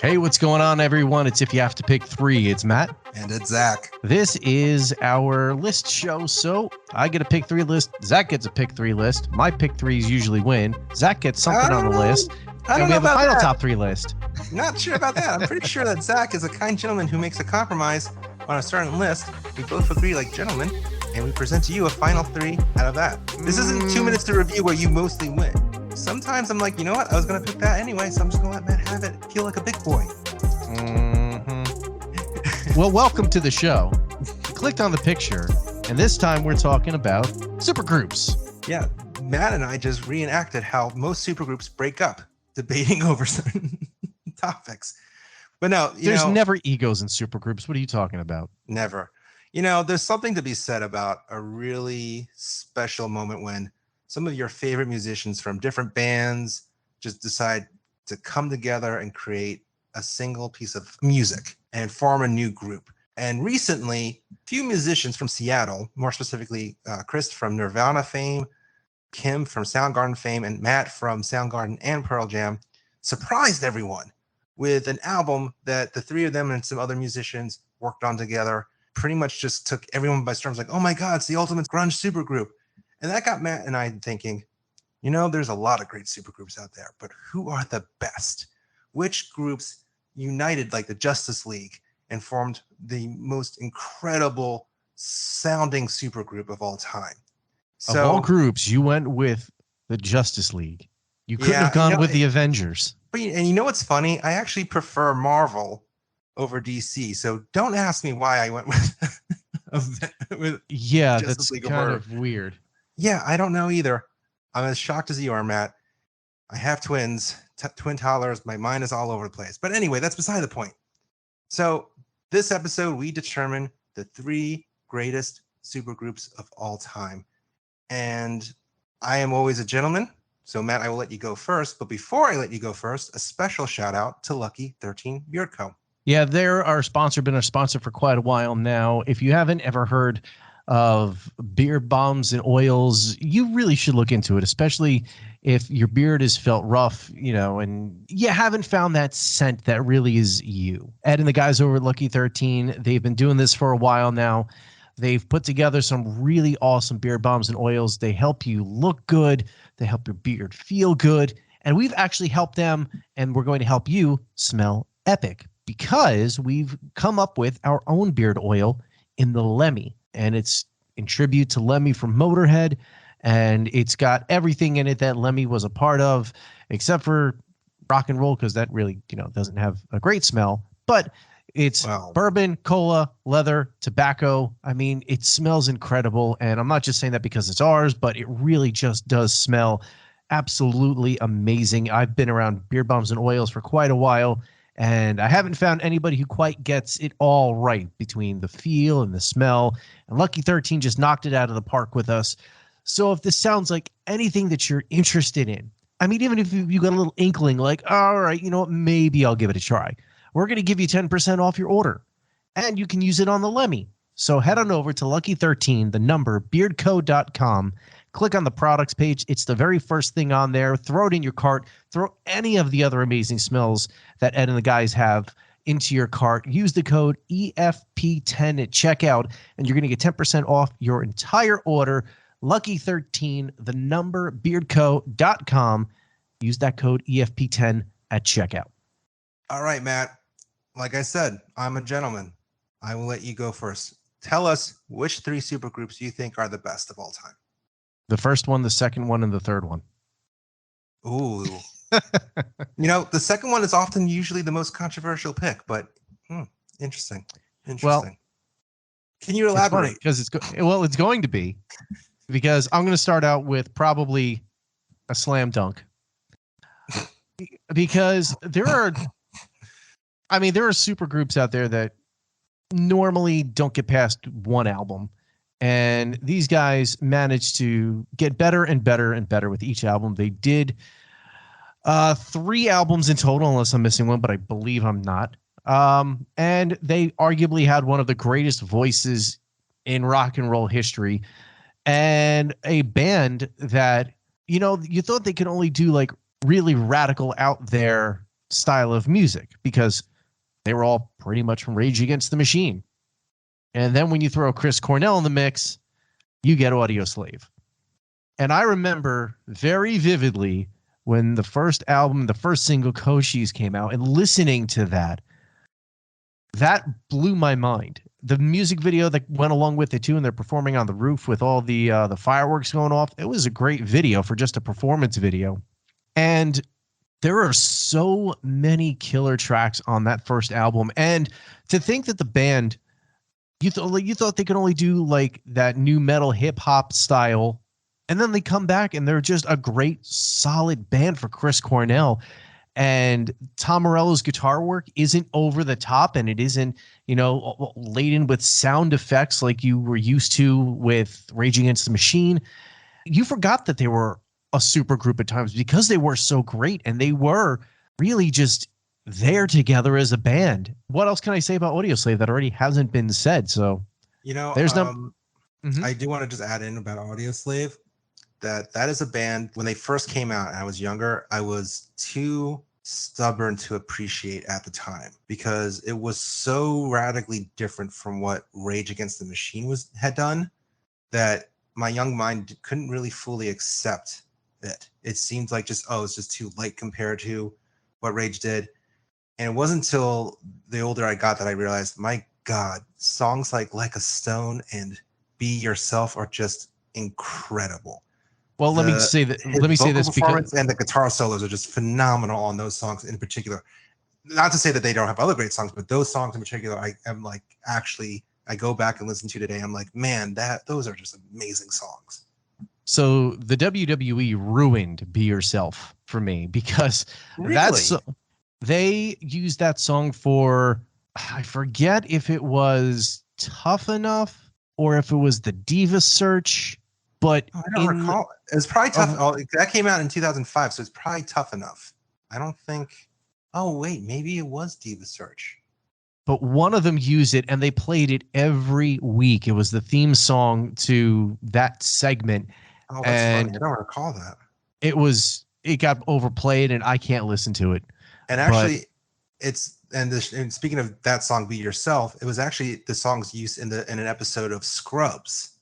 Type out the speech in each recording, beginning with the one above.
Hey, what's going on, everyone? It's If You Have to Pick Three. It's Matt. And it's Zach. This is our list show, so I get a pick three list. Zach gets a pick three list. My pick threes usually win. Zach gets something on the list. And we have a final top three list. Not sure about that. I'm pretty sure that Zach is a kind gentleman who makes a compromise on a certain list. We both agree like gentlemen, and we present to you a final three out of that. This isn't 2 minutes to review where you mostly win. Sometimes I'm like, you know what? I was going to pick that anyway, so I'm just going to let Matt have it. Feel like a big boy. Well, welcome to the show. Clicked on the picture, and this time we're talking about supergroups. Yeah, Matt and I just reenacted how most supergroups break up, debating over certain topics. But no, there's never egos in supergroups. What are you talking about? Never. You know, there's something to be said about a really special moment when some of your favorite musicians from different bands just decide to come together and create a single piece of music and form a new group. And recently, a few musicians from Seattle, more specifically Chris from Nirvana fame, Kim from Soundgarden fame, and Matt from Soundgarden and Pearl Jam, surprised everyone with an album that the three of them and some other musicians worked on together. Pretty much just took everyone by storm. Like, oh my God, it's the ultimate grunge supergroup. And that got Matt and I thinking, you know, there's a lot of great supergroups out there, but who are the best? Which groups united like the Justice League and formed the most incredible sounding supergroup of all time? So, of all groups, you went with the Justice League. You couldn't have gone with the Avengers. And you know what's funny? I actually prefer Marvel over DC. So don't ask me why I went with yeah, Justice that's League kind of weird. Yeah, I don't know either. I'm as shocked as you are, Matt. I have twins, twin toddlers. My mind is all over the place. But anyway, that's beside the point. So this episode, we determine the three greatest supergroups of all time. And I am always a gentleman. So Matt, I will let you go first. But before I let you go first, a special shout out to Lucky 13 Beard Co. Yeah, they're our sponsor, been our sponsor for quite a while now. If you haven't ever heard of beard balms and oils, you really should look into it, especially if your beard has felt rough, you know, and you haven't found that scent that really is you. Ed and the guys over at Lucky 13, they've been doing this for a while now. They've put together some really awesome beard balms and oils. They help you look good. They help your beard feel good. And we've actually helped them, and we're going to help you smell epic because we've come up with our own beard oil in the Lemmy. And it's in tribute to Lemmy from Motorhead. And it's got everything in it that Lemmy was a part of, except for rock and roll, because that really, you know, doesn't have a great smell. But it's bourbon, cola, leather, tobacco. I mean, it smells incredible. And I'm not just saying that because it's ours, but it really just does smell absolutely amazing. I've been around beard balms and oils for quite a while, and I haven't found anybody who quite gets it all right between the feel and the smell. And Lucky 13 just knocked it out of the park with us. So if this sounds like anything that you're interested in, I mean, even if you got a little inkling like, all right, you know what, maybe I'll give it a try, we're going to give you 10% off your order. And you can use it on the Lemmy. So head on over to Lucky 13, the number, beardco.com. Click on the products page. It's the very first thing on there. Throw it in your cart. Throw any of the other amazing smells that Ed and the guys have into your cart. Use the code EFP10 at checkout, and you're going to get 10% off your entire order. Lucky 13, the number, beardco.com. Use that code EFP10 at checkout. All right, Matt. Like I said, I'm a gentleman. I will let you go first. Tell us which three supergroups you think are the best of all time. The first one, the second one, and the third one. Ooh. You know, the second one is often usually the most controversial pick, but interesting. Well, can you elaborate? Because it's going to be, because I'm going to start out with probably a slam dunk. Because there are supergroups out there that normally don't get past one album. And these guys managed to get better and better and better with each album. They did 3 albums in total, unless I'm missing one, but I believe I'm not. And they arguably had one of the greatest voices in rock and roll history, and a band that, you know, you thought they could only do like really radical out there style of music because they were all pretty much from Rage Against the Machine. And then when you throw Chris Cornell in the mix, you get Audioslave. And I remember very vividly when the first album, the first single, Cochise, came out, and listening to that, that blew my mind. The music video that went along with it too, and they're performing on the roof with all the fireworks going off. It was a great video for just a performance video. And there are so many killer tracks on that first album. And to think that the band, you thought they could only do like that new metal hip hop style, and then they come back and they're just a great solid band for Chris Cornell. And Tom Morello's guitar work isn't over the top, and it isn't, laden with sound effects like you were used to with Rage Against the Machine. You forgot that they were a super group at times because they were so great, and they were really just there together as a band. What else can I say about Audioslave that already hasn't been said? So, there's I do want to just add in about Audioslave that is a band. When they first came out and I was younger, I was too stubborn to appreciate at the time because it was so radically different from what Rage Against the Machine had done that my young mind couldn't really fully accept it. It seemed like it's just too light compared to what Rage did. And it wasn't until the older I got that I realized, my God, songs like a Stone and Be Yourself are just incredible. Well, let me say this because and the guitar solos are just phenomenal on those songs in particular. Not to say that they don't have other great songs, but those songs in particular, I go back and listen to today. I'm like, man, those are just amazing songs. So the WWE ruined Be Yourself for me because they used that song for, I forget if it was Tough Enough or if it was the Diva Search. But I don't recall. It was probably Tough. That came out in 2005, so it's probably Tough Enough. I don't think. Oh wait, maybe it was Diva Search. But one of them used it, and they played it every week. It was the theme song to that segment. Oh, that's funny. I don't recall that. It got overplayed, and I can't listen to it. And actually, and speaking of that song, Be Yourself, it was actually the song's use in an episode of Scrubs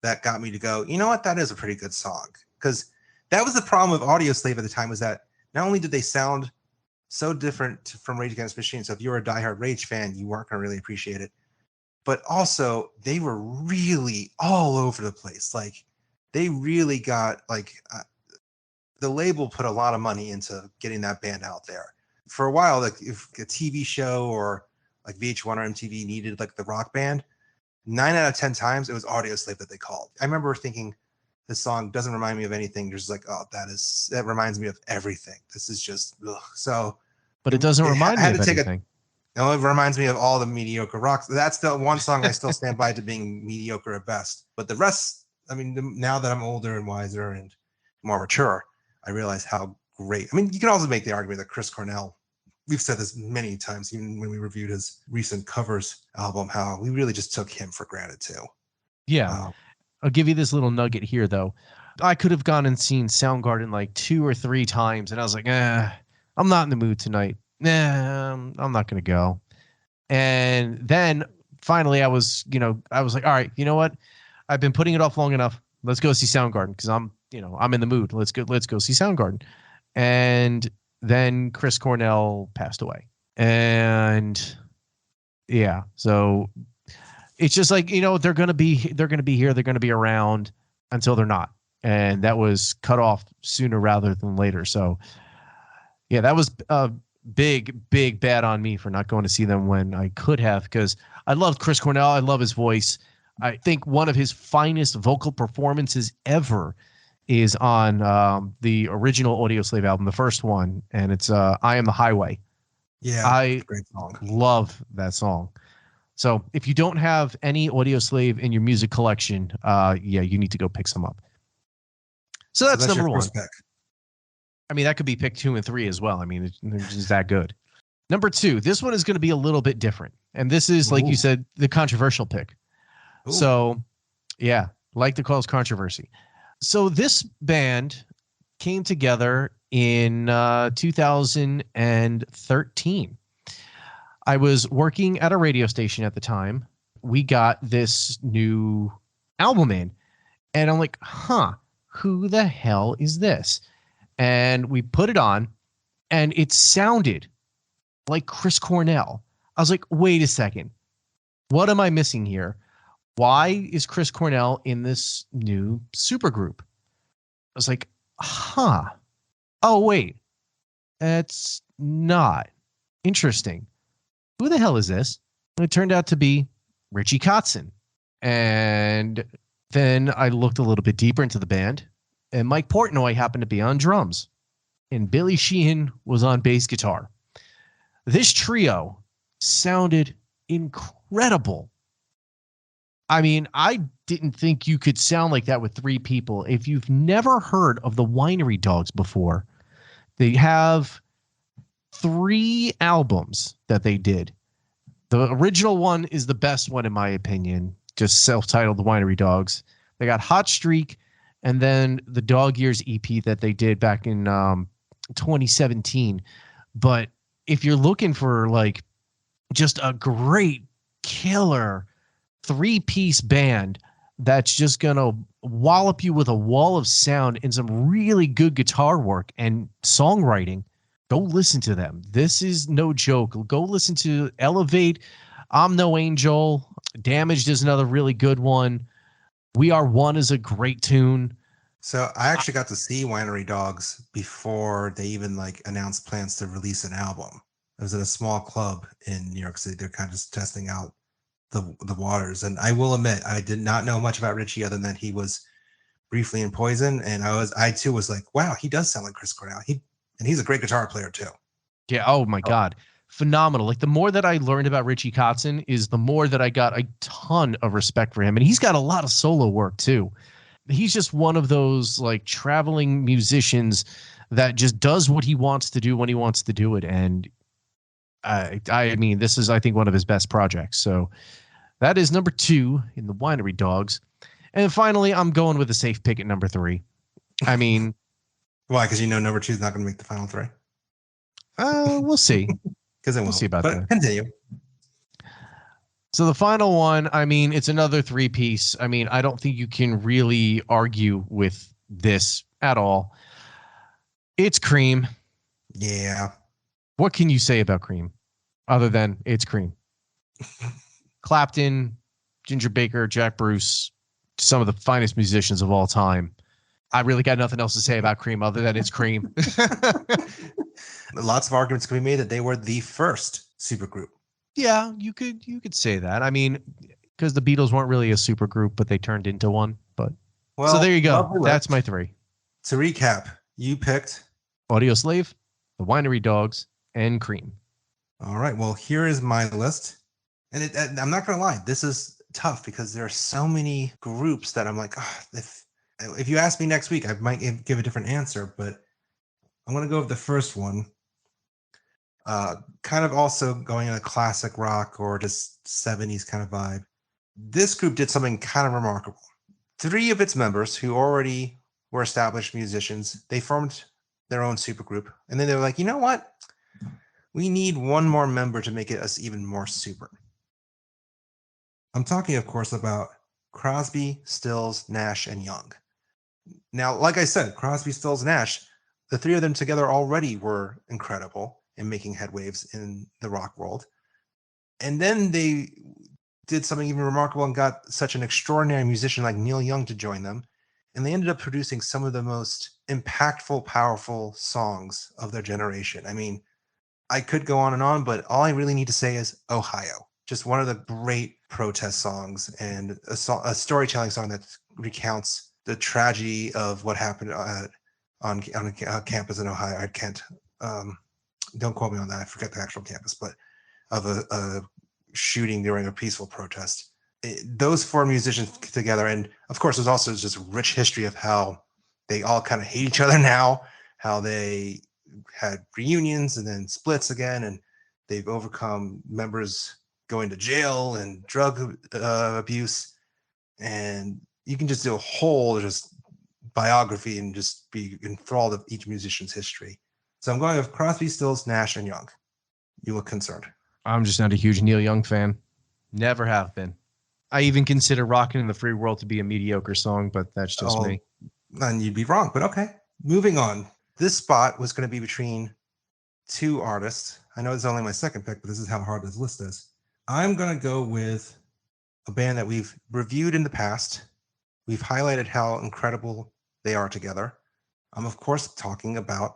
that got me to go, you know what, that is a pretty good song. Because that was the problem with Audioslave at the time, was that not only did they sound so different from Rage Against the Machine, so if you were a diehard Rage fan, you weren't going to really appreciate it, but also they were really all over the place. Like, they really got, the label put a lot of money into getting that band out there. For a while, like, if a TV show or like VH1 or MTV needed like the rock band, 9 out of 10 times it was Audioslave that they called. I remember thinking, this song doesn't remind me of anything. You're just like, oh, that reminds me of everything. This is just ugh. So. But it doesn't remind me of anything. No, it reminds me of all the mediocre rock. That's the one song I still stand by to being mediocre at best. But the rest, I mean, now that I'm older and wiser and more mature, I realize how great. I mean, you can also make the argument that Chris Cornell, we've said this many times, even when we reviewed his recent covers album, how we really just took him for granted too. Yeah. I'll give you this little nugget here, though. I could have gone and seen Soundgarden like 2 or 3 times, and I was like, I'm not in the mood tonight. I'm not going to go. And then finally I was like, all right, you know what? I've been putting it off long enough. Let's go see Soundgarden because I'm in the mood. Let's go see Soundgarden. And then Chris Cornell passed away. And yeah, so it's just like, they're going to be here. They're going to be around until they're not. And that was cut off sooner rather than later. So yeah, that was a big bad on me for not going to see them when I could have, because I loved Chris Cornell. I love his voice. I think one of his finest vocal performances ever is on the original Audioslave album, the first one, and it's I Am the Highway. Yeah, I great song. Love that song. So if you don't have any Audioslave in your music collection, you need to go pick some up. So that's number one. Pick. I mean, that could be pick 2 and 3 as well. I mean, it's just that good. Number 2, this one is going to be a little bit different. And this is, like you said, the controversial pick. Ooh. So, yeah, like to cause controversy. So this band came together in 2013. I was working at a radio station at the time. We got this new album in, and I'm like, huh, who the hell is this? And we put it on, and it sounded like Chris Cornell. I was like, wait a second. What am I missing here? Why is Chris Cornell in this new supergroup? I was like, huh. Oh, wait. That's not interesting. Who the hell is this? And it turned out to be Richie Kotzen. And then I looked a little bit deeper into the band, and Mike Portnoy happened to be on drums, and Billy Sheehan was on bass guitar. This trio sounded incredible. I mean, I didn't think you could sound like that with three people. If you've never heard of the Winery Dogs before, they have 3 albums that they did. The original one is the best one, in my opinion, just self-titled The Winery Dogs. They got Hot Streak, and then the Dog Years EP that they did back in 2017. But if you're looking for like just a great killer 3-piece band that's just going to wallop you with a wall of sound and some really good guitar work and songwriting, go listen to them. This is no joke. Go listen to Elevate. I'm No Angel. Damaged is another really good one. We Are One is a great tune. So I actually got to see Winery Dogs before they even like announced plans to release an album. I was at a small club in New York City. They're kind of just testing out the waters. And I will admit, I did not know much about Richie other than he was briefly in Poison. And I too was like, wow, he does sound like Chris Cornell. And he's a great guitar player too. Yeah. Oh my God. Phenomenal. Like the more that I learned about Richie Kotzen is the more that I got a ton of respect for him. And he's got a lot of solo work too. He's just one of those like traveling musicians that just does what he wants to do when he wants to do it. And I mean, this is, I think, one of his best projects. So that is number 2 in the Winery Dogs. And finally, I'm going with a safe pick at number 3. I mean, why? Because number 2 is not going to make the final 3. We'll see. Because we'll see about that. Continue. So the final one, I mean, it's another 3-piece. I mean, I don't think you can really argue with this at all. It's Cream. Yeah. What can you say about Cream other than it's Cream? Clapton, Ginger Baker, Jack Bruce, some of the finest musicians of all time. I really got nothing else to say about Cream other than it's Cream. Lots of arguments can be made that they were the first supergroup. Yeah, you could say that. I mean, because the Beatles weren't really a supergroup, but they turned into one. But so there you go. That's my 3. To recap, you picked Audioslave, the Winery Dogs, and Cream. All right. Well, here is my list. And I'm not going to lie, this is tough because there are so many groups that I'm like, oh, if you ask me next week, I might give a different answer, but I'm going to go with the first one. Kind of also going in a classic rock or just 70s kind of vibe. This group did something kind of remarkable. 3 of its members who already were established musicians, they formed their own supergroup. And then they were like, you know what? We need one more member to make it us even more super. I'm talking, of course, about Crosby, Stills, Nash, and Young. Now, like I said, Crosby, Stills, Nash, the 3 of them together already were incredible in making headwaves in the rock world. And then they did something even remarkable and got such an extraordinary musician like Neil Young to join them. And they ended up producing some of the most impactful, powerful songs of their generation. I mean, I could go on and on, but all I really need to say is Ohio. Just one of the great protest songs and a storytelling song that recounts the tragedy of what happened on a campus in Ohio. I can't, don't quote me on that. I forget the actual campus, but of a shooting during a peaceful protest. Those 4 musicians together, and of course, there's also just rich history of how they all kind of hate each other now, how they had reunions and then splits again, and they've overcome members going to jail and drug abuse, and you can just do a whole just biography and just be enthralled of each musician's history. So I'm going with Crosby, Stills, Nash, and Young. You look concerned. I'm just not a huge Neil Young fan. Never have been. I even consider Rockin' in the Free World to be a mediocre song, but that's just me. Then you'd be wrong, but okay. Moving on. This spot was going to be between two artists. I know it's only my second pick, but this is how hard this list is. I'm going to go with a band that we've reviewed in the past. We've highlighted how incredible they are together. I'm, of course, talking about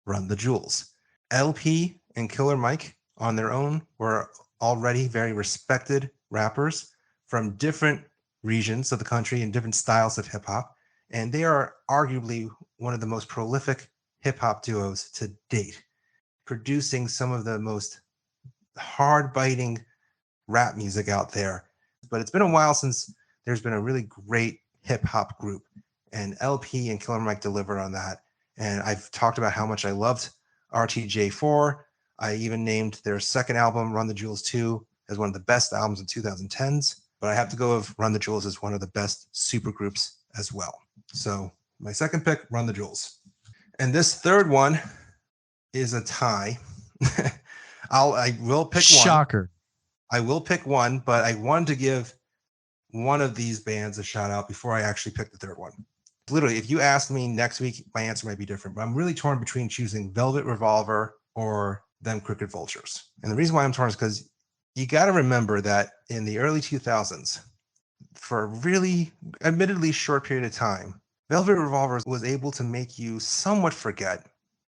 Run the Jewels. LP and Killer Mike, on their own, were already very respected rappers from different regions of the country and different styles of hip hop. And they are arguably one of the most prolific hip hop duos to date, producing some of the most hard biting rap music out there. But it's been a while since there's been a really great hip hop group, and LP and Killer Mike delivered on that. And I've talked about how much I loved RTJ4. I even named their second album, Run the Jewels 2, as one of the best albums in 2010s. But I have to go with Run the Jewels as one of the best supergroups as well. So my second pick, Run the Jewels. And this third one is a tie. I will pick one. Shocker. I will pick one, but I wanted to give one of these bands a shout out before I actually pick the third one. Literally, if you asked me next week, my answer might be different, but I'm really torn between choosing Velvet Revolver or Them Crooked Vultures. And the reason why I'm torn is because you got to remember that in the early 2000s, for a really admittedly short period of time, Velvet Revolver was able to make you somewhat forget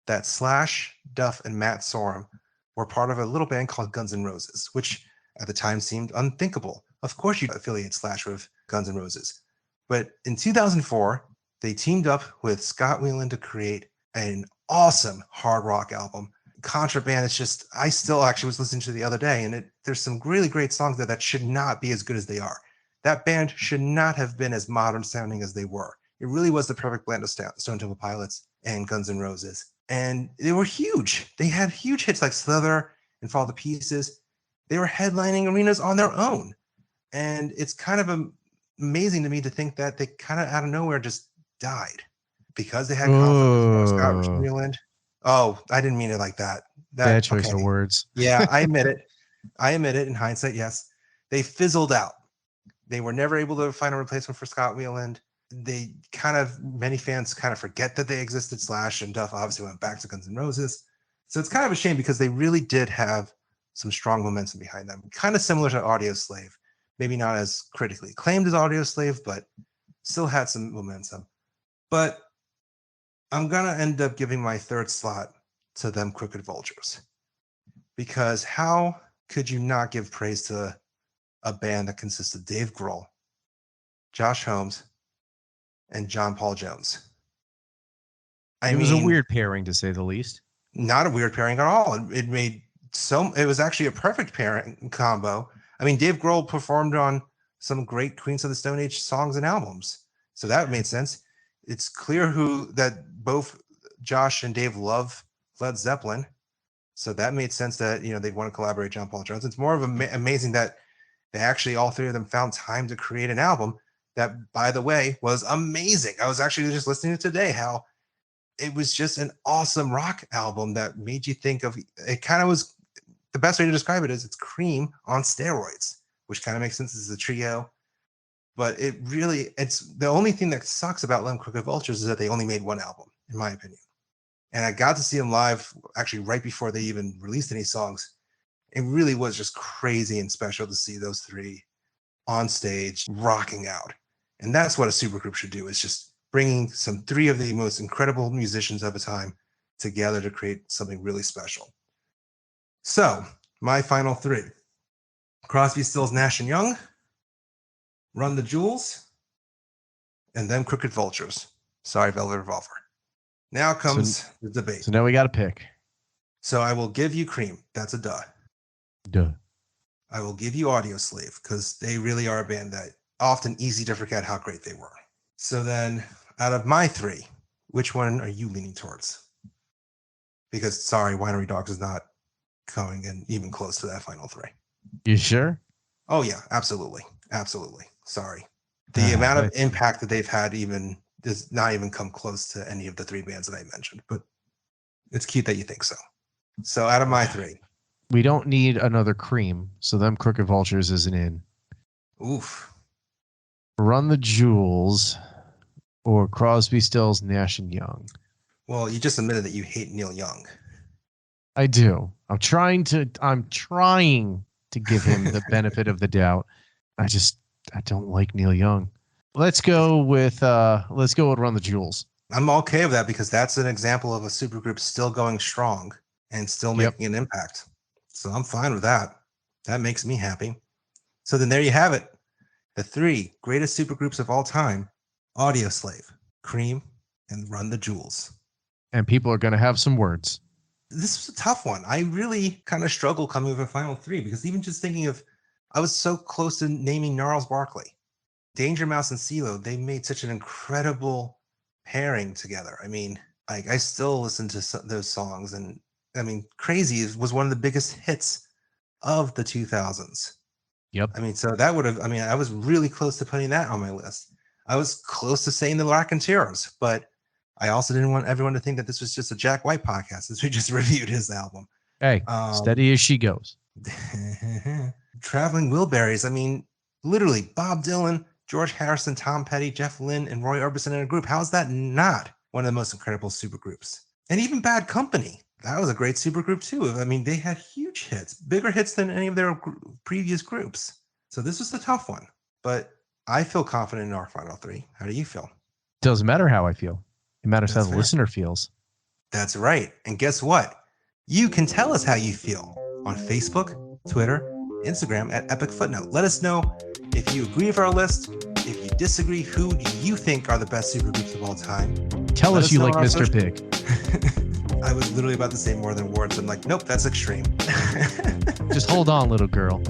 that Slash, Duff, and Matt Sorum were part of a little band called Guns N' Roses, which at the time seemed unthinkable. Of course, you affiliate Slash with Guns N' Roses. But in 2004, they teamed up with Scott Weiland to create an awesome hard rock album. Contraband, it's just, I still actually was listening to the other day, and there's some really great songs there that should not be as good as they are. That band should not have been as modern sounding as they were. It really was the perfect blend of Stone Temple Pilots and Guns N' Roses. And they were huge. They had huge hits like Slither and Fall to Pieces. They were headlining arenas on their own. And it's kind of amazing to me to think that they kind of out of nowhere just died because they had conflict with Scott Weiland. Oh, I didn't mean it like that. Bad choice of words. Yeah, I admit it. I admit it in hindsight, yes. They fizzled out. They were never able to find a replacement for Scott Weiland. Many fans kind of forget that they existed. Slash and Duff obviously went back to Guns N' Roses. So it's kind of a shame because they really did have some strong momentum behind them. Kind of similar to Audioslave. Maybe not as critically acclaimed as Audioslave, but still had some momentum. But I'm going to end up giving my third slot to Them Crooked Vultures. Because how could you not give praise to a band that consists of Dave Grohl, Josh Holmes, and John Paul Jones? It was a weird pairing, to say the least. Not a weird pairing at all. It was actually a perfect pairing combo. I mean, Dave Grohl performed on some great Queens of the Stone Age songs and albums. So that made sense. It's clear that both Josh and Dave love Led Zeppelin. So that made sense that, they'd want to collaborate John Paul Jones. It's more of amazing that they actually, all three of them, found time to create an album that, by the way, was amazing. I was actually just listening to today how it was just an awesome rock album that made you think of, it kind of was, the best way to describe it is it's Cream on steroids, which kind of makes sense as a trio. But it's the only thing that sucks about Them Crooked Vultures is that they only made one album, in my opinion. And I got to see them live actually right before they even released any songs. It really was just crazy and special to see those three on stage rocking out. And that's what a supergroup should do, is just bringing three of the most incredible musicians of a time together to create something really special. So my final three: Crosby, Stills, Nash & Young, Run the Jewels, and Them Crooked Vultures. Sorry, Velvet Revolver. Now comes the debate. So now we got to pick. So I will give you Cream. That's a duh. Duh. I will give you Audioslave because they really are a band that often easy to forget how great they were. So then, out of my three, which one are you leaning towards? Because, sorry, Winery Dogs is not coming in even close to that final three. You sure? Oh, yeah, absolutely. Absolutely. Sorry. The amount of impact that they've had even does not even come close to any of the 3 bands that I mentioned, but it's cute that you think so. So out of my 3. We don't need another Cream, so them Crooked Vultures isn't in. Oof. Run the Jewels or Crosby, Stills, Nash and Young. Well, you just admitted that you hate Neil Young. I do. I'm trying to give him the benefit of the doubt. I don't like Neil Young. Let's go with Run the Jewels. I'm okay with that because that's an example of a supergroup still going strong and still making an impact. So I'm fine with that. That makes me happy. So then there you have it. The 3 greatest supergroups of all time: Audioslave, Cream, and Run the Jewels. And people are going to have some words. This was a tough one. I really kind of struggled coming with a final 3 because even just thinking of, I was so close to naming Gnarls Barkley. Danger Mouse and CeeLo, they made such an incredible pairing together. I mean, I still listen to those songs, and I mean, Crazy was one of the biggest hits of the 2000s. Yep. I mean, so that would have, I mean, I was really close to putting that on my list. I was close to saying the Raconteurs, but I also didn't want everyone to think that this was just a Jack White podcast as we just reviewed his album. Hey, steady as she goes. Traveling Wilburys. I mean, literally Bob Dylan, George Harrison, Tom Petty, Jeff Lynne, and Roy Orbison in a group. How is that not one of the most incredible supergroups? And even Bad Company. That was a great supergroup too. I mean, they had huge hits, bigger hits than any of their previous groups. So this was a tough one, but I feel confident in our final 3. How do you feel? Doesn't matter how I feel. It matters how the listener feels. That's right. And guess what? You can tell us how you feel on Facebook, Twitter, Instagram at Epic Footnote. Let us know if you agree with our list. If you disagree, who do you think are the best supergroups of all time? Tell us you like Mr. Big. I was literally about to say More Than Words. I'm like, nope, that's extreme. Just hold on, little girl.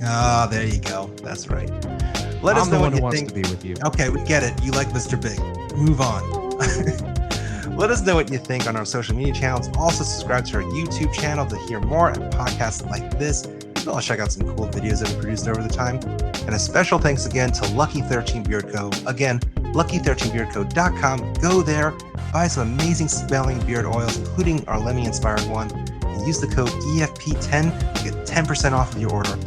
Ah, there you go. That's right. Let us know what you think. To be with you. Okay, we get it. You like Mr. Big. Move on. Let us know what you think on our social media channels. Also subscribe to our YouTube channel to hear more and podcasts like this. You can check out some cool videos that we produced over the time. And a special thanks again to Lucky 13 Beard Co. Again, lucky13beardco.com. Go there, buy some amazing smelling beard oils, including our Lemmy-inspired one, and use the code EFP10 to get 10% off of your order.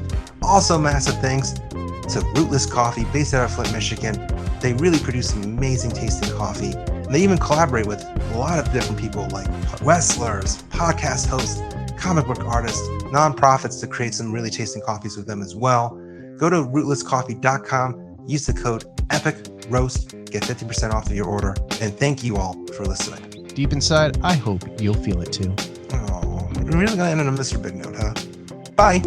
Also, massive thanks to Rootless Coffee, based out of Flint, Michigan. They really produce some amazing tasting coffee. And they even collaborate with a lot of different people like wrestlers, podcast hosts, comic book artists, nonprofits to create some really tasting coffees with them as well. Go to rootlesscoffee.com, use the code EPICROAST, get 50% off of your order. And thank you all for listening. Deep inside, I hope you'll feel it too. Oh, we're really going to end on a Mr. Big note, huh? Bye.